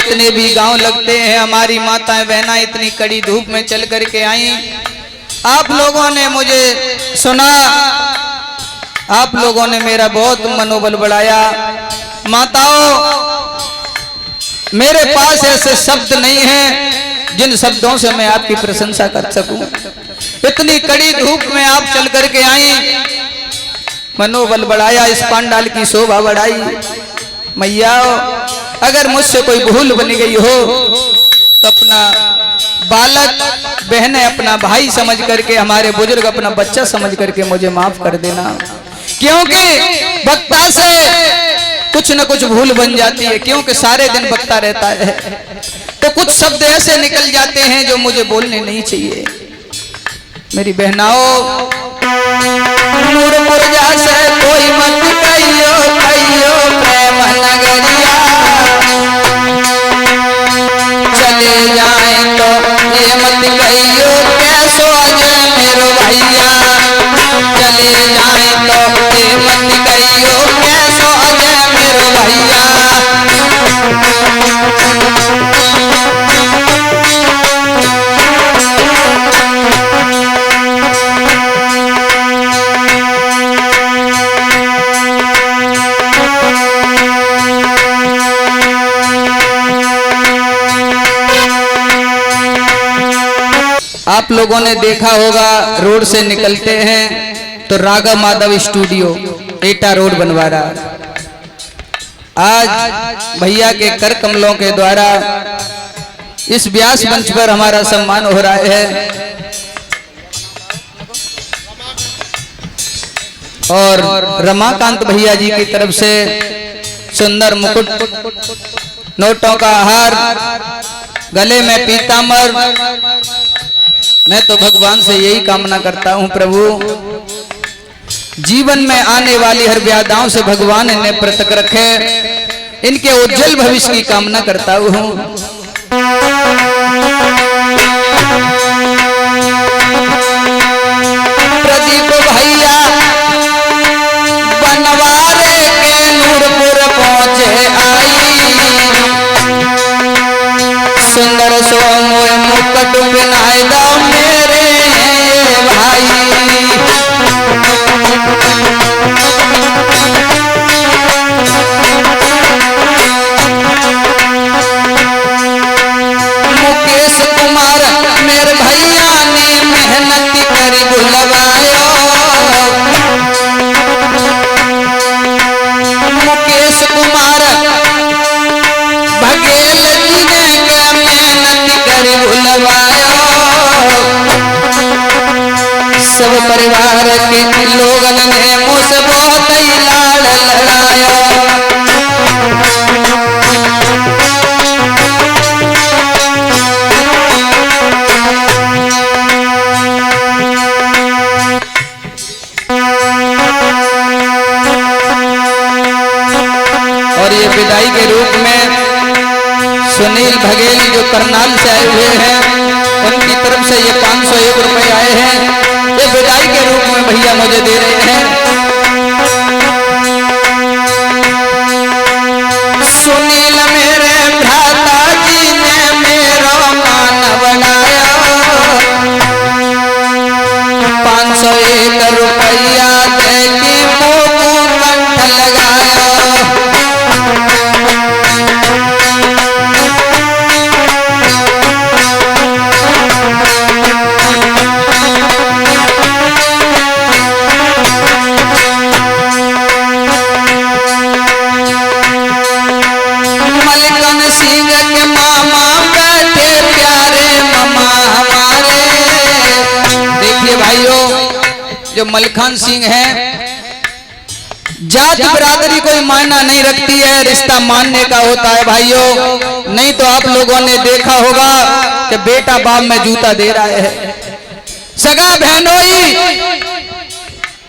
जितने भी गांव लगते हैं, हमारी माताएं बहना इतनी कड़ी धूप में चल करके आई। आप लोगों ने मुझे सुना, आप लोगों ने मेरा बहुत मनोबल बढ़ाया। माताओं, मेरे पास ऐसे शब्द नहीं हैं जिन शब्दों से मैं आपकी प्रशंसा कर सकूं। इतनी कड़ी धूप में आप चल करके आई, मनोबल बढ़ाया, इस पंडाल की शोभा बढ़ाई। मैया, अगर मुझसे कोई भूल बन गई हो तो अपना बालक बहन अपना भाई समझ करके, हमारे बुजुर्ग अपना बच्चा समझ करके मुझे माफ कर देना, क्योंकि वक्ता से कुछ न कुछ भूल बन जाती है, क्योंकि सारे दिन बकता रहता है तो कुछ शब्द ऐसे निकल जाते हैं जो मुझे बोलने नहीं चाहिए। मेरी बहनाओं, मुरमुरजा से कोई मत कहियो कहियो प्रेम नगरिया, चले जाए तो ये मत कहियो कैसो अजय मेरो भैया, चले जाए तो ये मत कहियो कैसो अजय मेरो भैया। आप लोगों ने देखा होगा, रोड से निकलते हैं तो राघव माधव स्टूडियो एटा रोड बनवा रहा। आज भैया के कर कमलों के द्वारा इस व्यास मंच पर हमारा सम्मान हो रहा है और रमाकांत भैया जी की तरफ से सुंदर मुकुट, नोटों का हार, गले में पीतांबर। मैं तो भगवान से यही कामना करता हूं, प्रभु जीवन में आने वाली हर व्याधाओं से भगवान इन्हें पृथक रखे, इनके उज्जवल भविष्य की कामना करता हूं। प्रदीप भैया बनवारे के नूरपुर पहुंचे आई, सुंदर सोमोय मुकुट बिनाए दो मेरे भाई। मुकेश कुमार मेरे भैया ने मेहनत कर बुलवायो, मुकेश कुमार बघेल जी ने मेहनत कर बुलवायो। सब परिवार के लोगन ने मुझसे बहुत ही लाड़ लड़ाया। और ये विदाई के रूप में सुनील बघेल जो करनाल से आए हुए हैं, उनकी तरफ से ये 501 रुपए आए हैं, ये विदाई के रूप में भैया मुझे दे रहे हैं। सुनील मेरे भ्राता जी ने मेरा मान बनाया, 501 रुपया दे के मोको कंठ लगाया। जो मलखान सिंह है, जात बिरादरी कोई मायना नहीं रखती है, रिश्ता मानने का होता है भाइयों। नहीं तो आप लोगों ने देखा होगा कि बेटा बाप में जूता दे रहा है, सगा बहनोई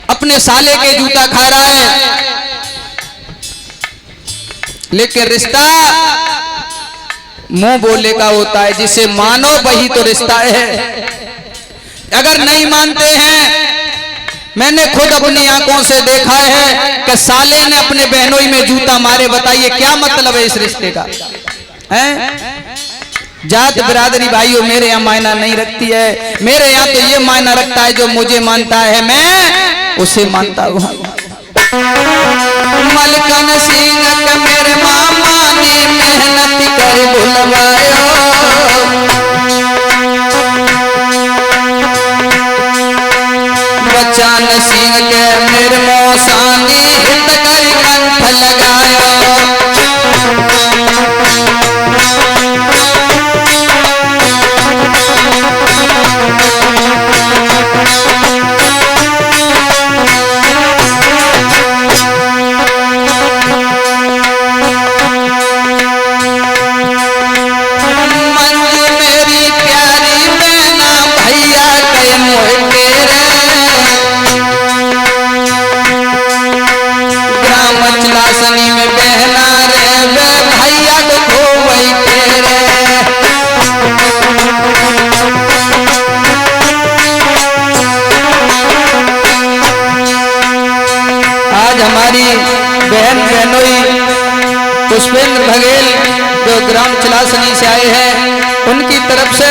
अपने साले के जूता खा रहा है, लेकिन रिश्ता मुंह बोले का होता है, जिसे मानो वही तो रिश्ता है। अगर नहीं मानते हैं, मैंने खुद अपनी आंखों से देखा है कि साले ने अपने बहनोई में जूता मारे, बताइए क्या मतलब है इस रिश्ते का। हैं? जात बिरादरी भाइयों मेरे यहाँ मायना नहीं रखती है, मेरे यहाँ तो ये मायना रखता है जो मुझे मानता है मैं उसे मानता हूँ। मलकन सिंह के मेरे मामा ने मेहनत कर बुलवायो, बच्चन सिंह के मेरे मौसा ने हित कर कंठ लगायो। बहन बहनोई पुष्पेंद्र बघेल जो ग्राम चिलासनी से आए हैं उनकी तरफ से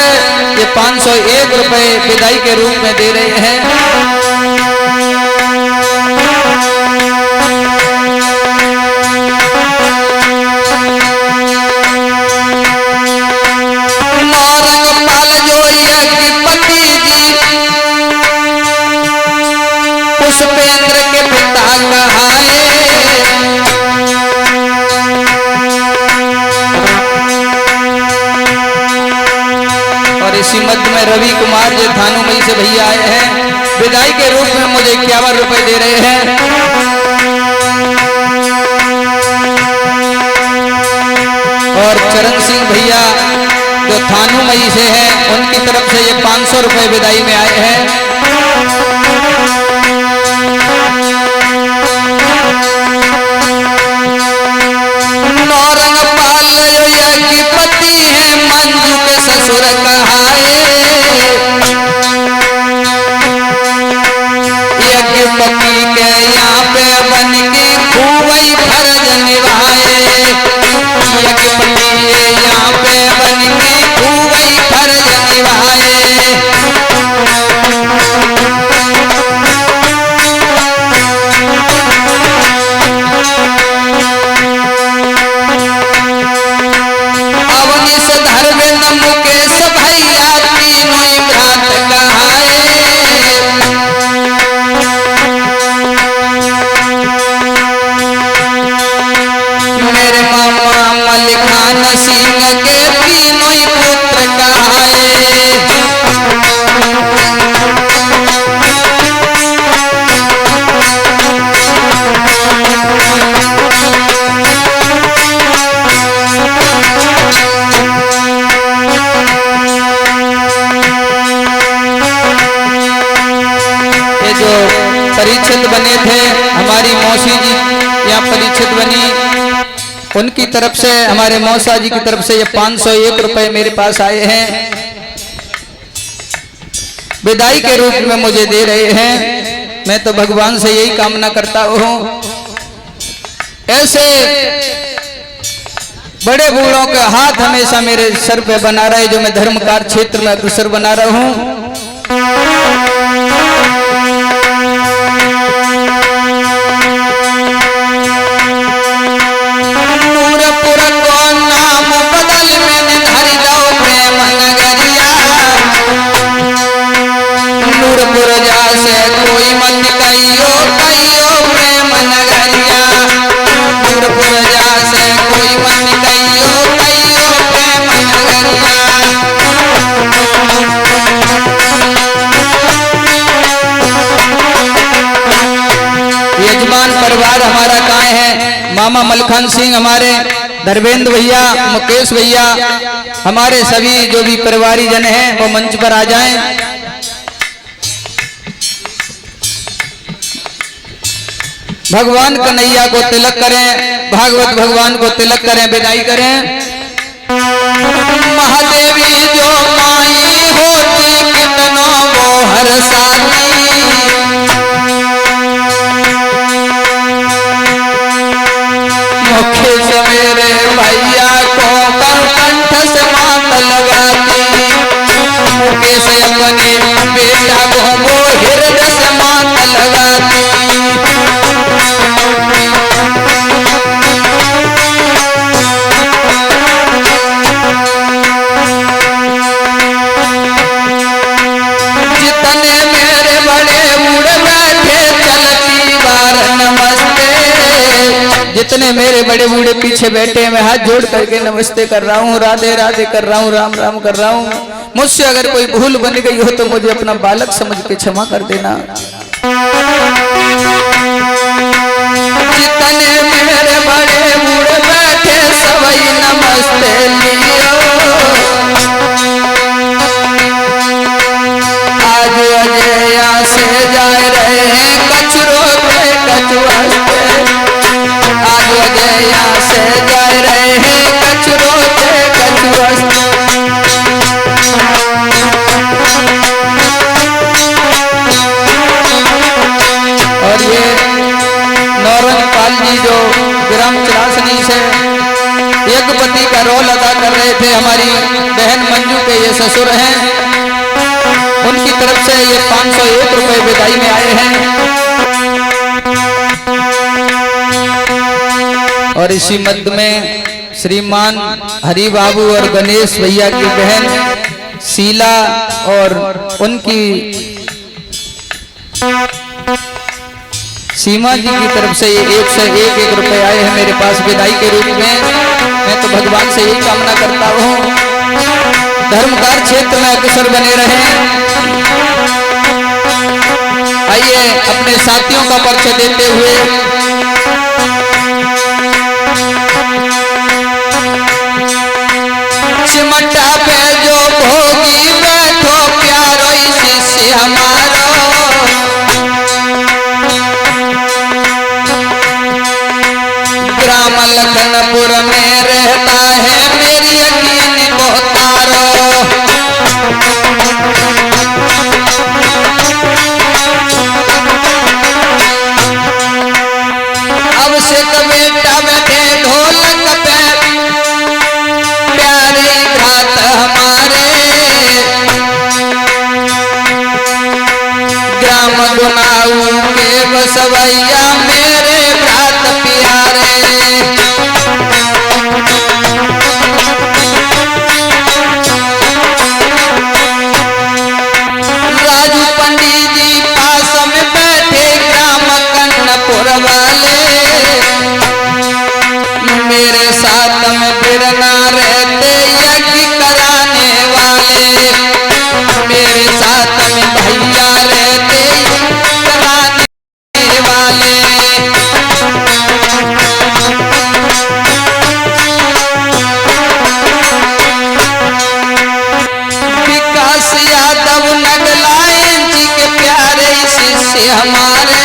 ये 501 रुपए विदाई के रूप में दे रहे हैं। पुष्पेंद्र के पिता कहाए और इसी मध्य में रवि कुमार जो थानूमई से भैया आए हैं विदाई के रूप में मुझे 51 रुपए दे रहे हैं। और चरण सिंह भैया जो थानूमई से हैं उनकी तरफ से ये 500 रुपए विदाई में आए हैं। मंजू के ससुर कहाए यज्ञपति के यहाँ पे बन के खूबई फर्ज निभाए, यज्ञपति के यहाँ पे बन के खूबई फर्ज निभाए। धर्मेंद्र मुकेश भैया तीनों ही भ्रात कहाए, मेरे मामा मलिकान सिंह के तीनों ही पुत्र कहाए। जो परीक्षित बने थे हमारी मौसी जी यहाँ परीक्षित बनी उनकी तरफ से हमारे मौसा जी की तरफ से ये 501 रुपए मेरे पास आए हैं विदाई के रूप में मुझे दे रहे हैं। मैं तो भगवान से यही कामना करता हूँ ऐसे बड़े बूढ़ों का हाथ हमेशा मेरे सर पे बना रहे जो मैं धर्मकार क्षेत्र में अग्रसर बना रहा हूँ। कोई मत कहियो कहियो प्रेम नगरिया, नूरपुर जा से कोई मत कहियो कहियो प्रेम नगरिया। यजमान परिवार हमारा कहाँ है? मामा मलखान सिंह, हमारे धर्मेंद्र भैया, मुकेश भैया, हमारे सभी जो भी परिवारी जन हैं वो मंच पर आ जाएं। भगवान कन्हैया को तिलक करें, भागवत भगवान को तिलक करें, विदाई करें। महादेवी जो माई होती कितनो वो हर साथी, मुखे से मेरे भैया को कर मुकेश अपने बेटा को वो हृदय से मात लगाती। जितने मेरे बड़े उड़ बैठे चलती बार नमस्ते, जितने मेरे बड़े बूढ़े पीछे बैठे मैं हाथ जोड़ करके नमस्ते कर रहा हूँ, राधे राधे कर रहा हूँ, राम राम कर रहा हूँ। मुझसे अगर कोई भूल बन गई हो तो मुझे अपना बालक समझ के क्षमा कर देना। जितने मेरे बड़े बूढ़े बैठे सभी नमस्ते लियो, आज अजया से जाए रहे हैं कचरों पे कचुआस्ते, आज अजया से जाए रहे हैं कचरों पे कचुआस्ते। और ये नौरंग पाल जी जो ग्राम चरासनी से यज्ञपति का रोल अदा कर रहे थे, हमारी बहन मंजू के ये ससुर हैं, उनकी तरफ से ये 501 रुपए विदाई में आए हैं। और इसी मध्य में श्रीमान हरि बाबू और गणेश भैया की बहन शीला और उनकी सीमा जी की तरफ से ये 101 रुपए आए हैं मेरे पास विदाई के रूप में। मैं तो भगवान से यही कामना करता हूँ धर्मकार क्षेत्र में अग्रसर बने रहे। आइए अपने साथियों का परिचय देते हुए चिमटा पे जो भोगी बैठो प्यारो शिष्य हमारा, ग्राम लखनपुर में रहता है मेरी यकीन को तारो। अब से बेटा बैठे ढोलक पे प्यारे घाट हमारे, ग्राम गुनाऊ के बसवैया मेरे घाट प्यारे। राजू पंडित जी पास में बैठे ग्राम कन्नपुर वाले, मेरे साथ में बिरना रहते यज्ञ कराने वाले, मेरे साथ में भैया रहते कराने वाले। विकास यादव नगलायन जी के प्यारे शिष्य हमारे,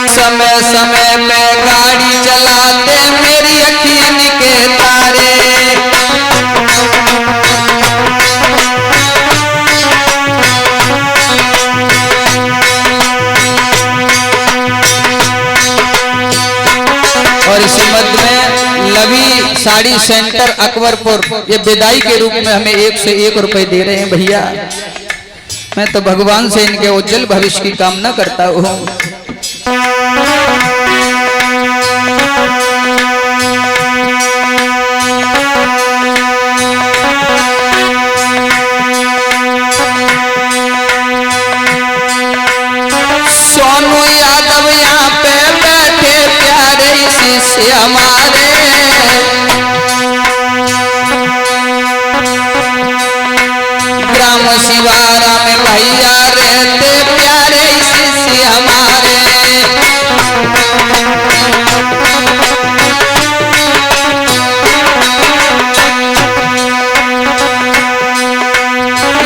समय समय में गाड़ी चलाते मेरी यकीन के तारे। और इसी मध्य में लवी साड़ी सेंटर अकबरपुर ये विदाई के रूप में हमें 101 रुपए दे रहे हैं भैया। मैं तो भगवान से इनके उज्जवल भविष्य की कामना करता हूँ। सोनू यादव यहाँ पे बैठे प्यारे शिष्य हमारे, ग्राम शिवारा में भैया रहते प्यारे शिष्य हमारे।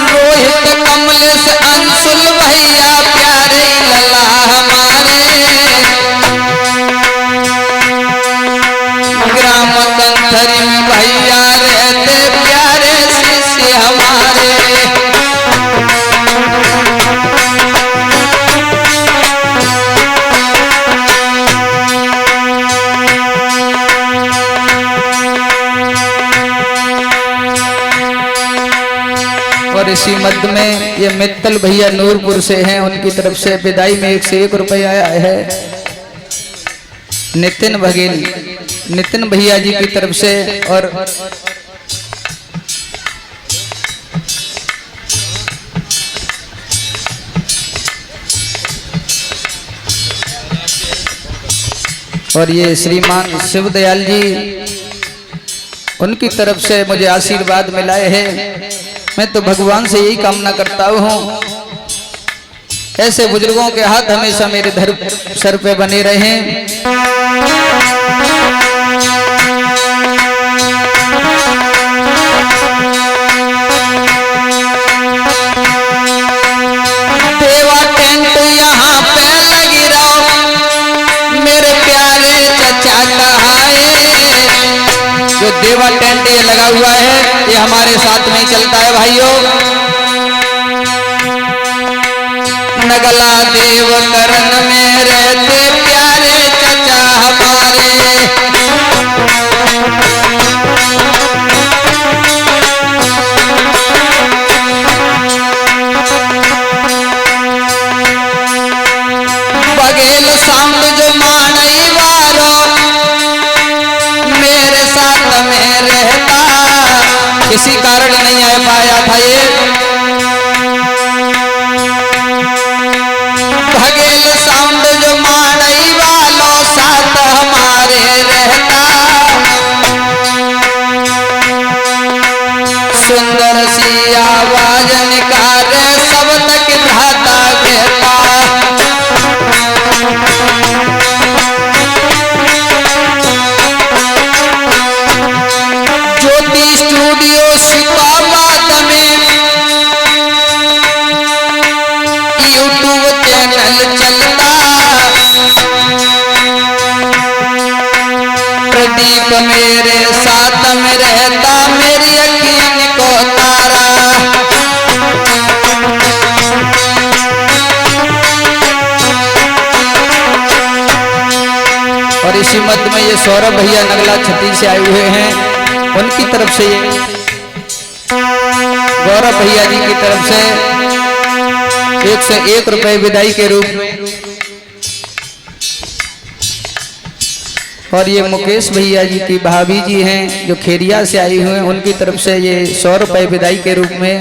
रोहित कमलेश अंशुल भैया प्यारे लला हमारे, ग्राम और इसी मध्य में ये मित्तल भैया नूरपुर से हैं, उनकी तरफ से विदाई में 101 रुपये आया है। नितिन भैया जी की तरफ से और ये श्रीमान शिवदयाल जी, उनकी तरफ से मुझे आशीर्वाद मिलाए हैं। मैं तो भगवान से यही कामना करता हूँ ऐसे बुजुर्गों के हाथ हमेशा मेरे सर पे बने रहें। देवा टेंट यहाँ पे लगी रहो मेरे प्यारे चचा कहाए। जो देवा टेंट ये लगा हुआ है ये हमारे साथ में चलता है भाइयों। नगला देव करण में रहते प्यारे चचा हमारे। बघेल साउंड जो मानई वालो मेरे साथ में रहता, किसी कारण नहीं आ पाया था ये। बघेल साउंड जो मानई वालो साथ हमारे रहता, सुंदर सी आवाज निकाले सब तक धाता कहता। ज्योति स्टूडियो सिपाबाद में यूट्यूब चैनल चलता, प्रदीप मेरे साथ में रहता मेरी यकीन को तारा। और इसी मध्य में ये सौरभ भैया नगला छत्ती से आए हुए हैं, उनकी तरफ से ये गौरव भैया जी की तरफ से 101 रुपये विदाई के रूप में। और ये मुकेश भैया जी की भाभी जी हैं जो खेरिया से आई हुए हैं, उनकी तरफ से ये 100 रुपये विदाई के रूप में।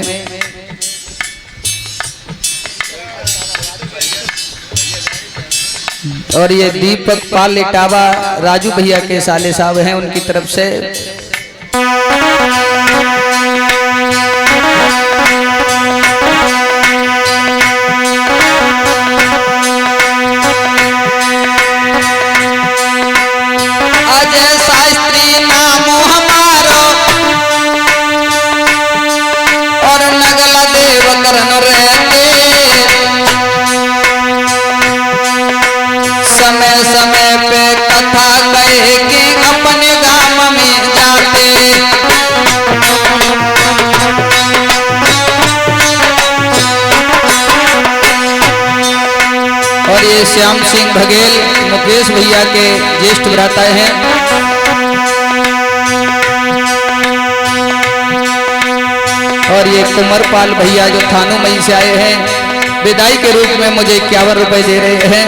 और ये दीपक पाल इटावा राजू भैया के साले साहब हैं, उनकी तरफ से। अजय शास्त्री नाम हमारो और नगला देव करण रहते, समय समय पे कथा कहे कि अपने गांव में जाते। और ये श्याम सिंह बघेल मुकेश भैया के ज्येष्ठ भ्राता हैं। और ये कुंवरपाल भैया जो थानू मई से आए हैं, विदाई के रूप में मुझे 51 रुपए दे रहे हैं।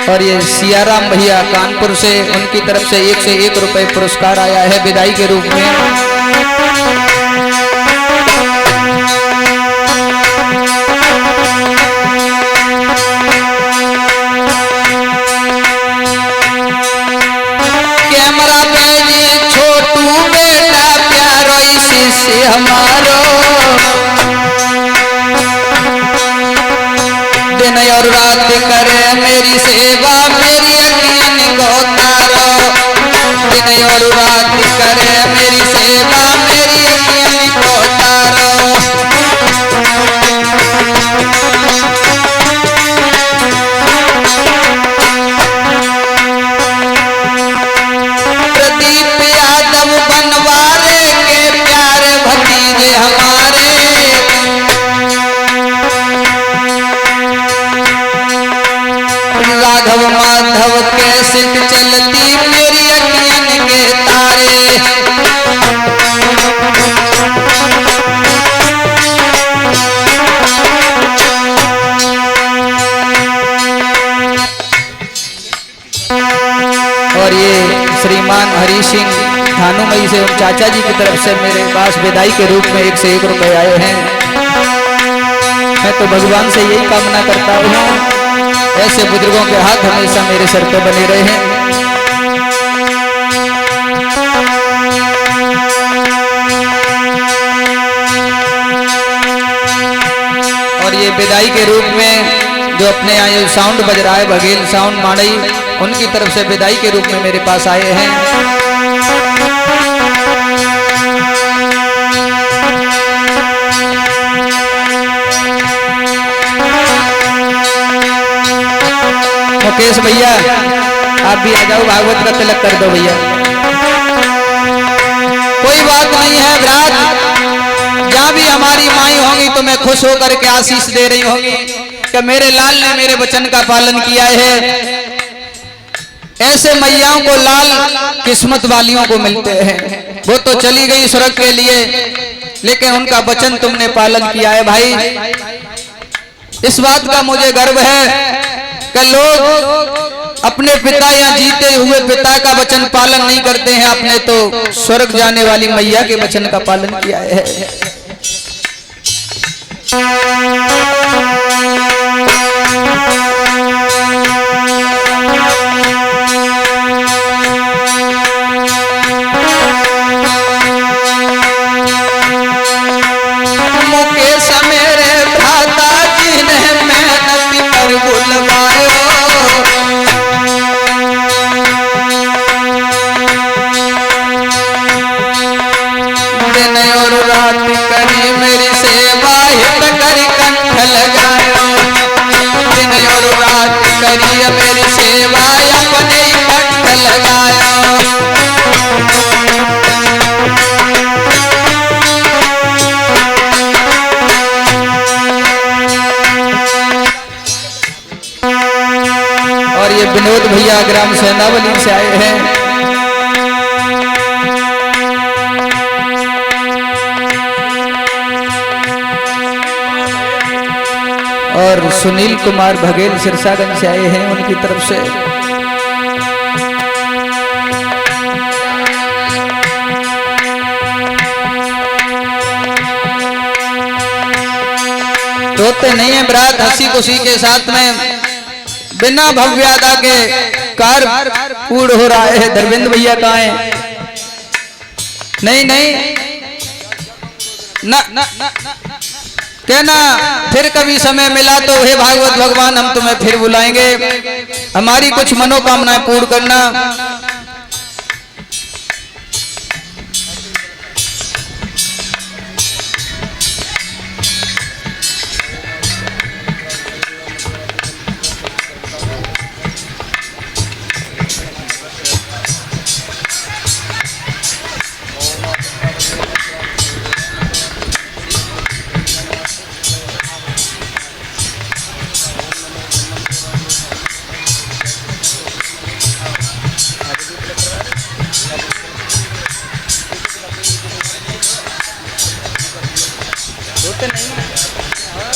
और ये सियाराम भैया कानपुर से, उनकी तरफ से 101 रुपए पुरस्कार आया है विदाई के रूप में। कैमरा पे जी छोटू बेटा प्यारो इसी से हमारो, दिन और रात करे मेरी सेवा मेरी यकीन को तारो। दिन और रात करे मेरी सेवा और ये श्रीमान हरी सिंह धानुमई से चाचा जी की तरफ से मेरे पास विदाई के रूप में 1 से 1 रुपए आए हैं। मैं तो भगवान से यही कामना करता हूँ ऐसे बुजुर्गों के हाथ हमेशा मेरे सर पे बने रहे हैं। और ये विदाई के रूप में जो अपने यहाँ जो साउंड बज रहा है बघेल साउंड माड़ई, उनकी तरफ से विदाई के रूप में मेरे पास आए हैं। मुकेश भैया आप भी आ जाओ, भागवत का तिलक कर दो भैया। कोई बात नहीं है ब्रात, जहाँ भी हमारी माई होंगी तो मैं खुश होकर के आशीष दे रही होंगी कि मेरे लाल ने मेरे वचन का पालन किया है। ऐसे मैयाओं को लाल किस्मत वालियों को मिलते हैं। वो तो चली गई स्वर्ग के लिए, लेकिन उनका वचन तुमने पालन किया है भाई। इस बात का मुझे गर्व है कि लोग अपने पिता या जीते हुए पिता का वचन पालन नहीं करते हैं, आपने तो स्वर्ग जाने वाली मैया के वचन का पालन किया है। मुकेश मेरे भ्राता जी ने मेहनत पर बुलवायो, दिन और रात करी मेरी सेवा हित करी कंठ लगायो, दिन और रात करी मेरी सेवा अपने कंठ लगायो। और ये विनोद भैया ग्राम सेनावली से आए हैं। और सुनील कुमार बघेल सिरसागंज से आए हैं, उनकी तरफ से रोते नहीं है बरात, हंसी खुशी के साथ में बिना भव्यता के कार्य पूर्ण हो रहा है। धर्मेंद्र भैया कहाँ हैं? नहीं नहीं ना ना कहना फिर कभी समय मिला तो हे भागवत भगवान हम तुम्हें फिर बुलाएंगे, हमारी कुछ मनोकामनाएं पूर्ण करना।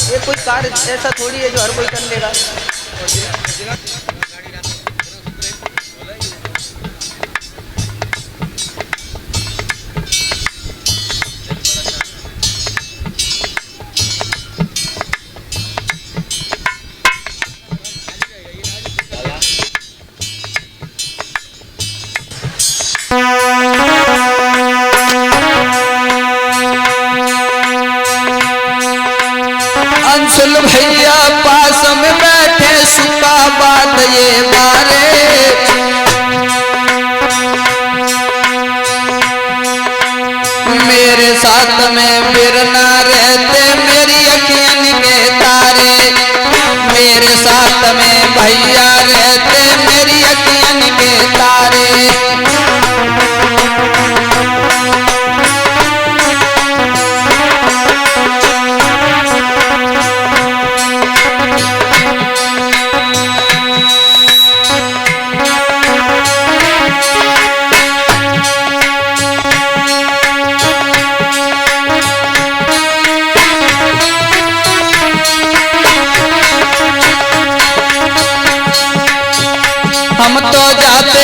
ये कोई कार्य ऐसा थोड़ी है जो हर कोई कर लेगा। अंशुल भैया पास में बैठे सुखा बात ये बारे, मेरे साथ में बिरना रहते मेरी अखियन के तारे, मेरे साथ में भैया रहते मेरी अखियन के तारे। हम तो जाते